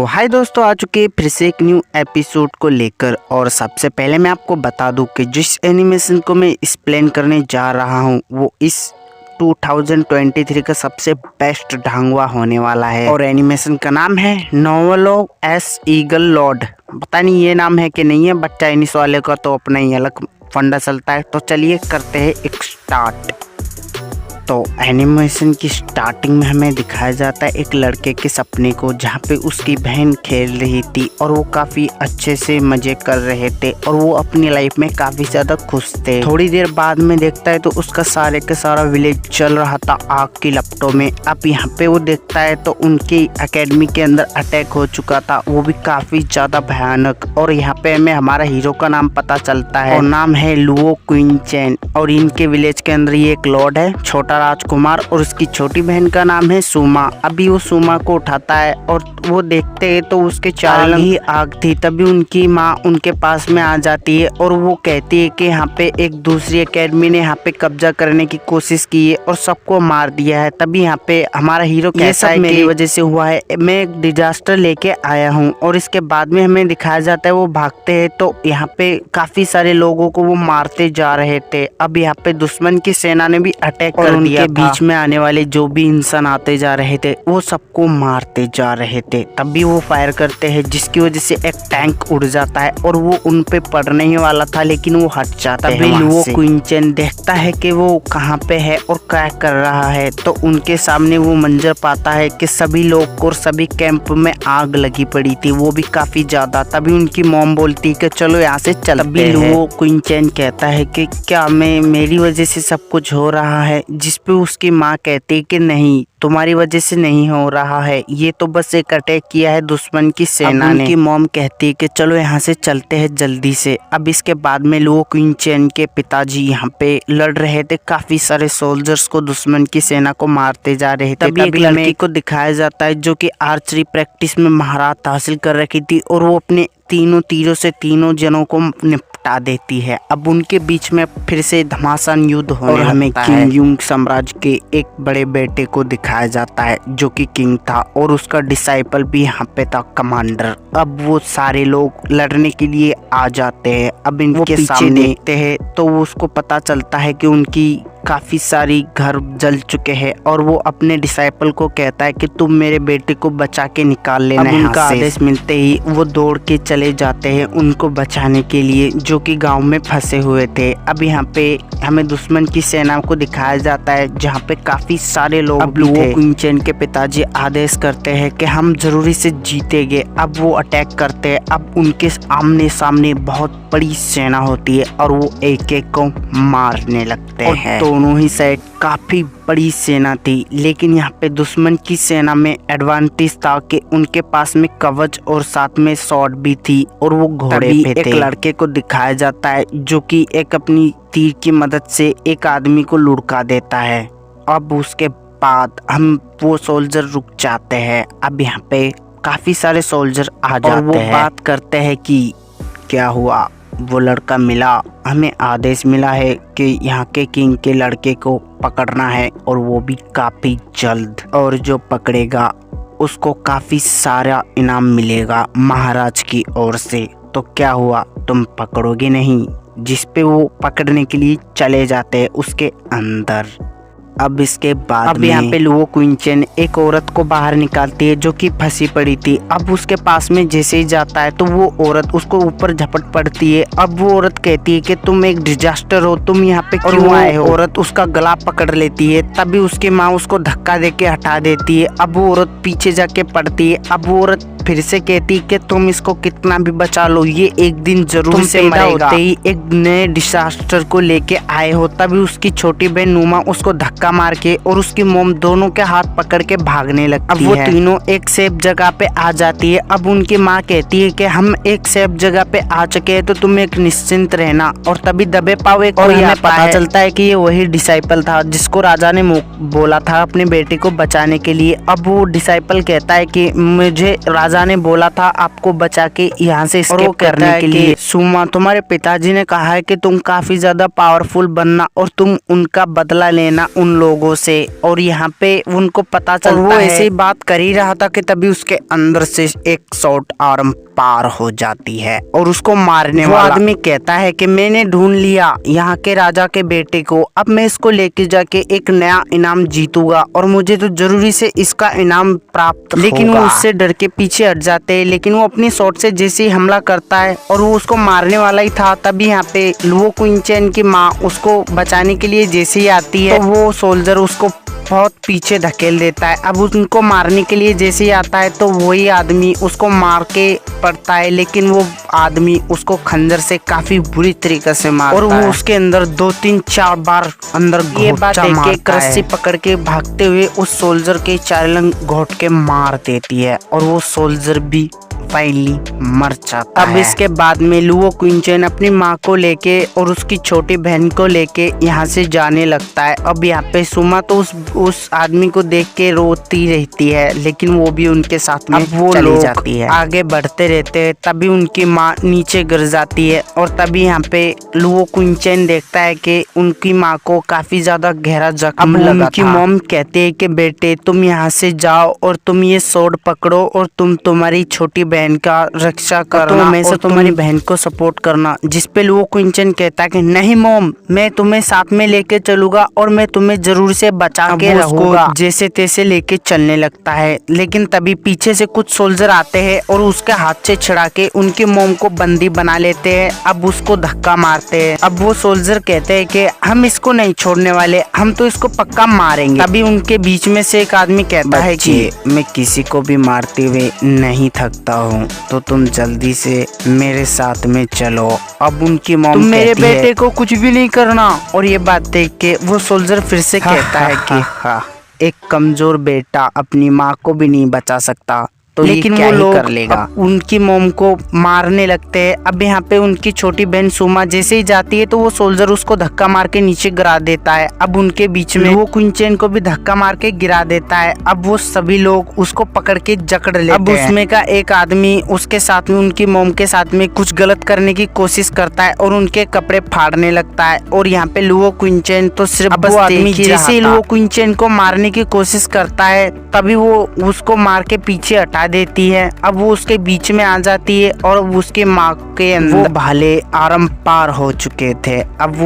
हाय दोस्तों, आ चुके हैं फिर से एक न्यू एपिसोड को लेकर। और सबसे पहले मैं आपको बता दूं कि जिस एनिमेशन को मैं एक्सप्लेन करने जा रहा हूं वो इस 2023 का सबसे बेस्ट ढांगवा होने वाला है। और एनिमेशन का नाम है नोवेलो एस ईगल लॉर्ड। पता नहीं ये नाम है कि नहीं है, बट चाइनीस वाले का तो अपना ही अलग फंडा चलता है। तो चलिए करते हैं एक स्टार्ट। तो एनिमेशन की स्टार्टिंग में हमें दिखाया जाता है एक लड़के के सपने को, जहाँ पे उसकी बहन खेल रही थी और वो काफ़ी अच्छे से मज़े कर रहे थे और वो अपनी लाइफ में काफ़ी ज़्यादा खुश थे। थोड़ी देर बाद में देखता है तो उसका सारे का सारा विलेज चल रहा था आग की लपटों में। अब यहाँ पे वो देखता है तो उनकी एकेडमी के अंदर अटैक हो चुका था, वो भी काफ़ी ज़्यादा भयानक। और यहाँ पे हमें हमारा हीरो का नाम पता चलता है और नाम है लुओ क्विंचेन। और इनके विलेज के अंदर ये एक लॉर्ड है, छोटा राजकुमार, और उसकी छोटी बहन का नाम है सुमा। अभी वो सुमा को उठाता है और वो देखते हैं तो उसके चारों ही आग थी। तभी उनकी माँ उनके पास में आ जाती है और वो कहती है कि यहाँ पे एक दूसरी एकेडमी ने यहाँ पे कब्जा करने की कोशिश की है और सबको मार दिया है। तभी यहाँ पे हमारा हीरो कहता है मेरी वजह से हुआ है, मैं एक डिजास्टर लेके आया हूँ। और इसके बाद में हमें दिखाया जाता है वो भागते हैं तो यहाँ पे काफी सारे लोगों को वो मारते जा रहे थे। अब यहाँ पे दुश्मन की सेना ने भी अटैक कर दिया। उनके बीच में आने वाले जो भी इंसान आते जा रहे थे वो सबको मारते जा रहे थे। तभी वो फायर करते हैं जिसकी वजह से एक टैंक उड़ जाता है और वो उन पे पड़ने ही वाला था, लेकिन वो हट जाता है। तभी लुओ क्विंचेन देखता है कि वो कहाँ पे है और क्या कर रहा है। तो उनके सामने वो मंजर पाता है कि सभी लोग और सभी कैंप में आग लगी पड़ी थी, वो भी काफी ज्यादा। तभी उनकी मॉम बोलती है कि चलो यहाँ से चलते हैं। तभी लुओ क्विंचेन कहता है कि क्या मेरी वजह से सब कुछ हो रहा है, जिस पे उसकी माँ कहती है कि नहीं, तुम्हारी वजह से नहीं हो रहा है, ये तो बस एक अटैक किया है दुश्मन की सेना ने। उनकी मॉम कहती है कि चलो यहाँ से चलते हैं जल्दी से। अब इसके बाद में लुओ क्विंचेन के पिताजी यहाँ पे लड़ रहे थे, काफी सारे सोल्जर्स को दुश्मन की सेना को मारते जा रहे थे। तभी एक लड़की को दिखाया जाता है जो कि आर्चरी प्रैक्टिस में महारत हासिल कर रखी थी और वो अपने तीनों तीरों से तीनों जनों को निपटा देती है। अब उनके बीच में फिर से घमासान युद्ध होने और हमें किंग युंग साम्राज्य के एक बड़े बेटे को दिखाया जाता है जो कि किंग था और उसका डिसाइपल भी यहाँ पे था, कमांडर। अब वो सारे लोग लड़ने के लिए आ जाते हैं। अब इनके सामने देखते हैं तो उसको पता चलता है कि उनकी काफी सारी घर जल चुके हैं और वो अपने डिसाइपल को कहता है कि तुम मेरे बेटे को बचा के निकाल लेना। अब उनका आदेश मिलते ही वो दौड़ के चले जाते हैं उनको बचाने के लिए, जो कि गांव में फंसे हुए थे। अब यहाँ पे हमें दुश्मन की सेना को दिखाया जाता है जहाँ पे काफी सारे लोग अब लुओ क्विंचेन के पिताजी आदेश करते हैं कि हम जरूरी से जीतेंगे। अब वो अटैक करते हैं। अब उनके आमने सामने बहुत बड़ी सेना होती है और वो एक एक को मारने लगते हैं। दोनों ही साइड काफी बड़ी सेना थी, लेकिन यहाँ पे दुश्मन की सेना में एडवांटेज था कि उनके पास में कवच और साथ में स्वॉर्ड भी थी और वो घोड़े पे थे। एक लड़के को दिखाया जाता है जो कि एक अपनी तीर की मदद से एक आदमी को लुढ़का देता है। अब उसके बाद हम वो सोल्जर रुक जाते हैं। अब यहाँ पे काफी सारे सोल्जर आ जाते हैं और वो बात करते हैं कि क्या हुआ। वो लड़का मिला, हमें आदेश मिला है कि यहाँ के किंग के लड़के को पकड़ना है और वो भी काफी जल्द, और जो पकड़ेगा उसको काफी सारा इनाम मिलेगा महाराज की ओर से। तो क्या हुआ, तुम पकड़ोगे नहीं? जिस पे वो पकड़ने के लिए चले जाते हैं उसके अंदर। अब इसके बाद अब यहाँ पे लुओ क्विंचेन एक औरत को बाहर निकालती है जो कि फंसी पड़ी थी। अब उसके पास में जैसे ही जाता है तो वो औरत उसको ऊपर झपट पड़ती है। अब वो औरत कहती है कि तुम एक डिजास्टर हो, तुम यहाँ पे क्यों आए हो? औरत उसका गला पकड़ लेती है। तभी उसकी माँ उसको धक्का देके हटा देती है। अब वो औरत पीछे जाके पड़ती है। अब वो औरत फिर से कहती कि तुम इसको कितना भी बचा लो, ये एक दिन जरूर से मरेगा। होते ही एक नए डिजास्टर को लेके आए हो। तभी उसकी छोटी बहन नुमा उसको धक्का मार के और उसकी मोम दोनों के हाथ पकड़ के भागने लगती है। अब वो तीनों एक सेफ जगह पे आ जाती है। अब उनकी माँ कहती है कि हम एक सेफ जगह पे आ चुके हैं तो तुम एक निश्चिंत रहना। और तभी दबे पाव एक और हमें पता चलता है कि ये वही डिसाइपल था जिसको राजा ने बोला था अपने बेटे को बचाने के लिए। अब वो डिसाइपल कहता है कि मुझे राजा राजा ने बोला था आपको बचा के यहाँ से एस्केप करने के लिए। सुमा, तुम्हारे पिताजी ने कहा है कि तुम काफी ज्यादा पावरफुल बनना और तुम उनका बदला लेना उन लोगों से। और यहाँ पे उनको पता चलता है, वो ऐसे ही बात कर ही रहा था कि तभी उसके अंदर से एक शॉर्ट आर्म पार हो जाती है और उसको मारने वाला आदमी कहता है कि मैंने ढूंढ लिया यहाँ के राजा के बेटे को, अब मैं इसको लेके जाके एक नया इनाम जीतूंगा और मुझे तो जरूरी से इसका इनाम प्राप्त लेकिन वो उससे डर के पीछे हट जाते हैं। लेकिन वो अपनी शॉट से जैसे ही हमला करता है और वो उसको मारने वाला ही था, तभी यहाँ पे लुओ क्विंचेन की माँ उसको बचाने के लिए जैसे ही आती है तो वो सोल्जर उसको बहुत पीछे धकेल देता है। अब उनको मारने के लिए जैसे ही आता है तो वही आदमी उसको मार के पड़ता है, लेकिन वो आदमी उसको खंजर से काफी बुरी तरीके से मारता है और वो उसके अंदर 2-3-4 बार अंदर ये बात देख के रस्सी पकड़ के भागते हुए उस सोल्जर के चार घोट के मार देती है और वो सोल्जर भी फाइनली मर जाता है। अब इसके बाद में लुओ क्विंचेन अपनी माँ को लेके और उसकी छोटी बहन को लेके यहाँ से जाने लगता है। अब यहाँ पे सुमा तो उस आदमी को देख के रोती रहती है, लेकिन वो भी उनके साथ में वो चली जाती है। आगे बढ़ते रहते हैं, तभी उनकी माँ नीचे गिर जाती है और तभी यहाँ पे लुओ क्विंचेन देखता है कि उनकी माँ को काफी ज्यादा गहरा जख्म लगा था। उनकी मॉम कहती है कि बेटे तुम यहाँ से जाओ और तुम ये स्वॉर्ड पकड़ो और तुम तुम्हारी छोटी बहन का रक्षा करना और तुम्हारी बहन को सपोर्ट करना। जिस पे लुओ क्विंचेन कहता है कि नहीं मॉम, मैं तुम्हें साथ में लेके चलूंगा और मैं तुम्हें जरूर से बचा के रहूंगा। जैसे तैसे लेके चलने लगता है, लेकिन तभी पीछे से कुछ सोल्जर आते हैं और उसके हाथ से छिड़ा के उनकी मॉम को बंदी बना लेते हैं। अब उसको धक्का मारते हैं। अब वो सोल्जर कहते हैं कि हम इसको नहीं छोड़ने वाले, हम तो इसको पक्का मारेंगे। तभी उनके बीच में से एक आदमी कहता है कि मैं किसी को भी मारते हुए नहीं थकता हूँ, तो तुम जल्दी से मेरे साथ में चलो। अब उनकी मॉम तुम मेरे बेटे को कुछ भी नहीं करना। और ये बात देख के वो सोल्जर फिर से कहता है कि एक कमजोर बेटा अपनी माँ को भी नहीं बचा सकता, तो लेकिन वो लोग कर लेगा। उनकी मॉम को मारने लगते हैं। अब यहाँ पे उनकी छोटी बहन सुमा जैसे ही जाती है तो वो सोल्जर उसको धक्का मार के नीचे गिरा देता है। अब उनके बीच में वो क्विंचेन को भी धक्का मार के गिरा देता है। अब वो सभी लोग उसको पकड़ के जकड़ लेते हैं। अब उसमें का एक आदमी उसके साथ में उनकी मॉम के साथ में कुछ गलत करने की कोशिश करता है और उनके कपड़े फाड़ने लगता है। और यहाँ पे लुओ क्विंचेन तो सिर्फ वो आदमी जैसे ही लुओ क्विंचेन को मारने की कोशिश करता है तभी वो उसको मार के पीछे हटा देती है। अब वो उसके बीच में आ जाती है और उसके माँ के अंदर वो भाले आरम पार हो चुके थे। अब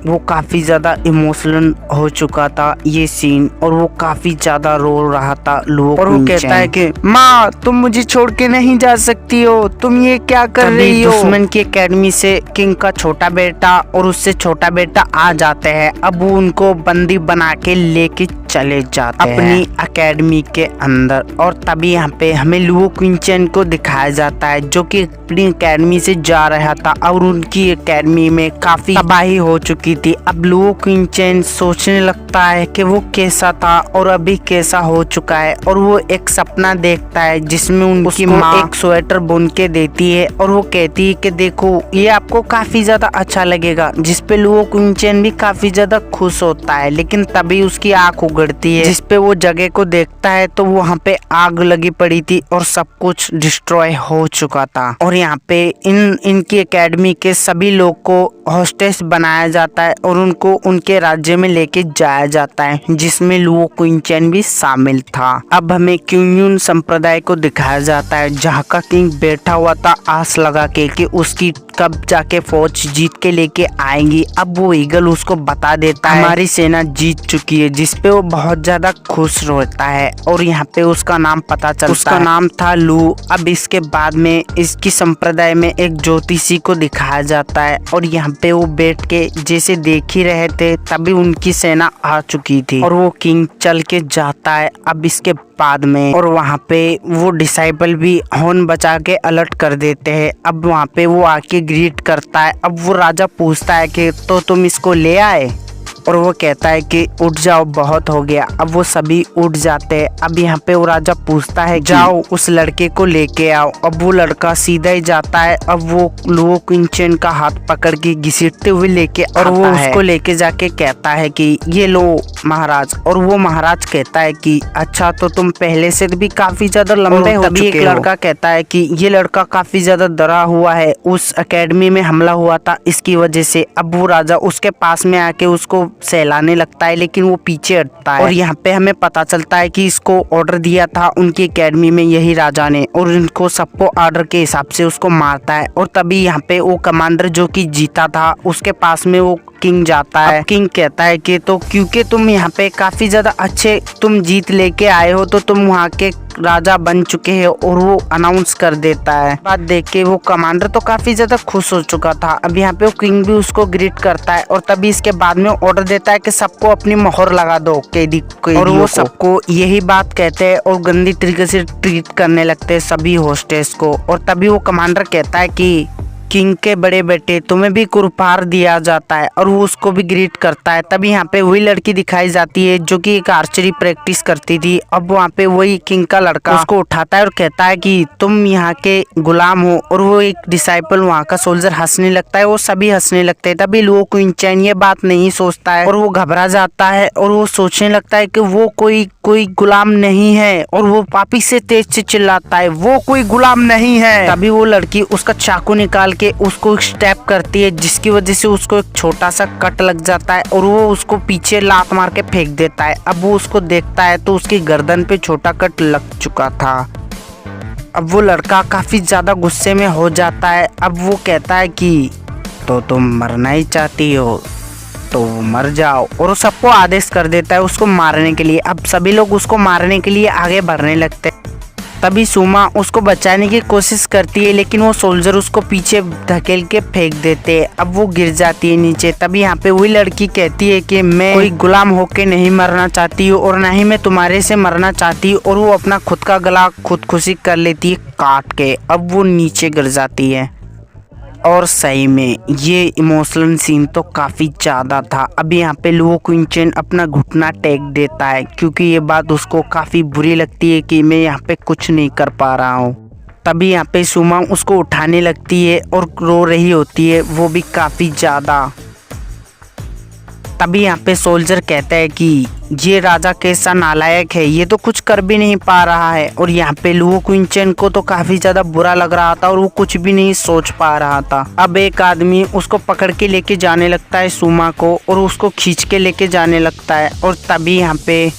वो काफी ज्यादा इमोशनल हो चुका था ये सीन और वो काफी ज्यादा रो रहा था लुओ और वो कहता है कि माँ तुम मुझे छोड़ के नहीं जा सकती हो, तुम ये क्या कर रही हो। दुश्मन की एकेडमी से किंग का छोटा बेटा और उससे छोटा बेटा आ जाते हैं। अब वो उनको बंदी बना के लेके चले जाते हैं अपनी एकेडमी के अंदर। और तभी यहाँ पे हमें लुओ क्विंचेन को दिखाया जाता है जो कि अपनी एकेडमी से जा रहा था और उनकी एकेडमी में काफी तबाही हो चुकी थी। अब लुओ क्विंचेन सोचने लगता है कि वो कैसा था और अभी कैसा हो चुका है और वो एक सपना देखता है जिसमें उनकी माँ एक स्वेटर बुन के देती है और वो कहती है कि देखो ये आपको काफी ज्यादा अच्छा लगेगा, जिस पे लुओ क्विंचेन भी काफी ज्यादा खुश होता है। लेकिन तभी उसकी आंख उगड़ती है जिस पे वो जगह को देखता है तो वहाँ पे आग लगी पड़ी थी और सब कुछ डिस्ट्रॉय हो चुका था। और यहाँ पे इनकी एकेडमी के सभी लोग को हॉस्टेस बनाया जाता है और उनको उनके राज्य में लेके जाया जाता है, जिसमें लुओ क्विंचेन भी शामिल था। अब हमें क्यूयून संप्रदाय को दिखाया जाता है जहाँ का किंग बैठा हुआ था आस लगा के कि उसकी कब जाके फौज जीत के लेके आएंगी। अब वो ईगल उसको बता देता है हमारी सेना जीत चुकी है, जिसपे वो बहुत ज्यादा खुश रहता है और यहाँ पे उसका नाम पता चलता है, उसका नाम था लू। अब इसके बाद में इसकी संप्रदाय में एक ज्योतिषी को दिखाया जाता है और यहाँ पे वो बैठ के जैसे देख ही रहे थे तभी उनकी सेना आ चुकी थी और वो किंग चल के जाता है। अब इसके बाद में और वहाँ पे वो डिसाइबल भी हॉर्न बचा के अलर्ट कर देते हैं। अब वहाँ पे वो आके ग्रीट करता है। अब वो राजा पूछता है कि तो तुम इसको ले आए। और वो कहता है कि उठ जाओ, बहुत हो गया। अब वो सभी उठ जाते हैं। अब यहाँ पे वो राजा पूछता है जाओ उस लड़के को लेके आओ। अब वो लड़का सीधा ही जाता है। अब वो लुओ क्विंचेन का हाथ पकड़ के घसीटते हुए लेके और वो उसको लेके जाके कहता है कि ये लो महाराज। और वो महाराज कहता है कि अच्छा, तो तुम पहले से भी काफी ज्यादा लंबे हो चुके हो। एक लड़का कहता है कि ये लड़का काफी ज्यादा डरा हुआ है, उस एकेडमी में हमला हुआ था इसकी वजह से। अब वो राजा उसके पास में आके उसको सहलाने लगता है, लेकिन वो पीछे हटता है। और यहाँ पे हमें पता चलता है कि इसको ऑर्डर दिया था उनकी एकेडमी में यही राजा ने, और इनको सबको ऑर्डर के हिसाब से उसको मारता है। और तभी यहाँ पे वो कमांडर जो कि जीता था उसके पास में वो किंग जाता है। किंग कहता है कि तो क्योंकि तुम यहाँ पे काफी ज्यादा अच्छे तुम जीत लेके आए हो, तो तुम वहाँ के राजा बन चुके हैं। और वो अनाउंस कर देता है। बात देख के वो कमांडर तो काफी ज्यादा खुश हो चुका था। अब यहाँ पे वो किंग भी उसको ग्रीट करता है। और तभी इसके बाद में ऑर्डर देता है कि सबको अपनी मोहर लगा दो कैदी को। और वो सबको यही बात कहते हैं और गंदी तरीके से ट्रीट करने लगते हैं सभी होस्टेस को। और तभी वो कमांडर कहता है कि किंग के बड़े बेटे, तुम्हें भी कुरपार दिया जाता है। और वो उसको भी ग्रीट करता है। तभी यहाँ पे वही लड़की दिखाई जाती है जो कि एक आर्चरी प्रैक्टिस करती थी। अब वहाँ पे वही किंग का लड़का उसको उठाता है और कहता है कि तुम यहाँ के गुलाम हो। और वो एक डिसाइपल वहाँ का सोल्जर हंसने लगता है, वो सभी हंसने लगते हैं। तभी लुओ क्विंचेन ये बात नहीं सोचता है और वो घबरा जाता है। और वो सोचने लगता है कि वो कोई गुलाम नहीं है। और वो वापिस से तेज से चिल्लाता है, वो कोई गुलाम नहीं है। तभी वो लड़की उसका चाकू निकाल के उसको स्टैप करती है, जिसकी वजह से उसको एक छोटा सा कट लग जाता है। और वो उसको पीछे लात मार के फेंक देता है। अब वो उसको देखता है तो उसकी गर्दन पे छोटा कट लग चुका था। अब वो लड़का काफी ज्यादा गुस्से में हो जाता है। अब वो कहता है कि तो तुम मरना ही चाहती हो तो मर जाओ। और वो सबको आदेश कर देता है उसको मारने के लिए। अब सभी लोग उसको मारने के लिए आगे बढ़ने लगते हैं। तभी सुमा उसको बचाने की कोशिश करती है, लेकिन वो सोल्जर उसको पीछे धकेल के फेंक देते हैं। अब वो गिर जाती है नीचे। तभी यहाँ पे वही लड़की कहती है कि मैं कोई गुलाम होके नहीं मरना चाहती हूँ और ना ही मैं तुम्हारे से मरना चाहती हूँ। और वो अपना खुद का गला खुदकुशी कर लेती है काट के। अब वो नीचे गिर जाती है। और सही में ये इमोशनल सीन तो काफ़ी ज़्यादा था। अब यहाँ पे लुओ क्विंचेन अपना घुटना टेक देता है, क्योंकि ये बात उसको काफ़ी बुरी लगती है कि मैं यहाँ पे कुछ नहीं कर पा रहा हूँ। तभी यहाँ पे सुमा उसको उठाने लगती है और रो रही होती है, वो भी काफ़ी ज़्यादा। तभी यहाँ पे सोल्जर कहता है कि ये राजा कैसा नालायक है, ये तो कुछ कर भी नहीं पा रहा है। और यहाँ पे लुओ क्विंचेन को तो काफी ज्यादा बुरा लग रहा था और वो कुछ भी नहीं सोच पा रहा था। अब एक आदमी उसको पकड़ के लेके जाने लगता है सुमा को, और उसको खींच के लेके जाने लगता है। और तभी यहाँ पे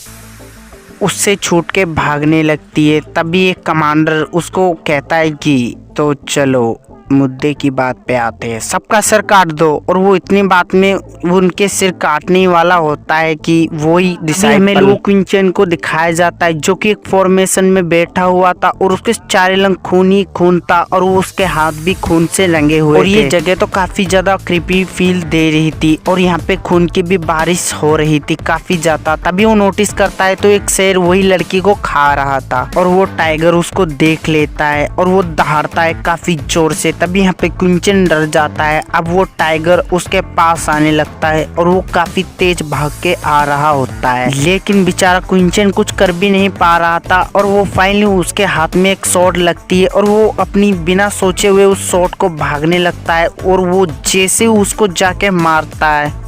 उससे छूट के भागने लगती है। तभी एक कमांडर उसको कहता है कि तो चलो मुद्दे की बात पे आते हैं, सबका सिर काट दो। और वो इतनी बात में वो उनके सिर काटने वाला होता है कि वही डिसाइपल लुओ क्विंचेन को दिखाया जाता है, जो कि एक फॉर्मेशन में बैठा हुआ था और उसके चारों रंग खून ही खून था और वो उसके हाथ भी खून से रंगे हुए थे। और ये जगह तो काफी ज्यादा क्रीपी फील दे रही थी और यहाँ पे खून की भी बारिश हो रही थी काफी ज्यादा। तभी वो नोटिस करता है तो एक शेर वही लड़की को खा रहा था और वो टाइगर उसको देख लेता है और वो दहाड़ता है काफी जोर से। तभी यहाँ पे क्विंचेन डर जाता है। अब वो टाइगर उसके पास आने लगता है और वो काफी तेज भाग के आ रहा होता है, लेकिन बेचारा क्विंचेन कुछ कर भी नहीं पा रहा था। और वो फाइनली उसके हाथ में एक शॉट लगती है और वो अपनी बिना सोचे हुए उस शॉट को भागने लगता है और वो जैसे उसको जाके मारता है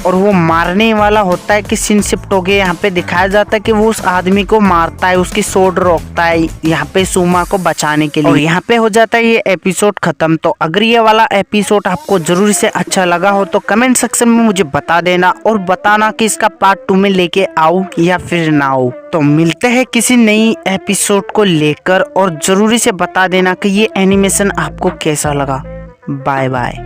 और वो मारने वाला होता है कि सीन शिफ्ट हो गया। यहाँ पे दिखाया जाता है कि वो उस आदमी को मारता है, उसकी शॉट रोकता है यहाँ पे सुमा को बचाने के लिए। और यहाँ पे हो जाता है ये एपिसोड खत्म। तो अगर ये वाला एपिसोड आपको जरूर से अच्छा लगा हो तो कमेंट सेक्शन में मुझे बता देना और बताना कि इसका पार्ट 2 में लेके आऊँ या फिर ना आऊँ। तो मिलते हैं किसी नई एपिसोड को लेकर और जरूरी से बता देना कि ये एनिमेशन आपको कैसा लगा। Bye bye.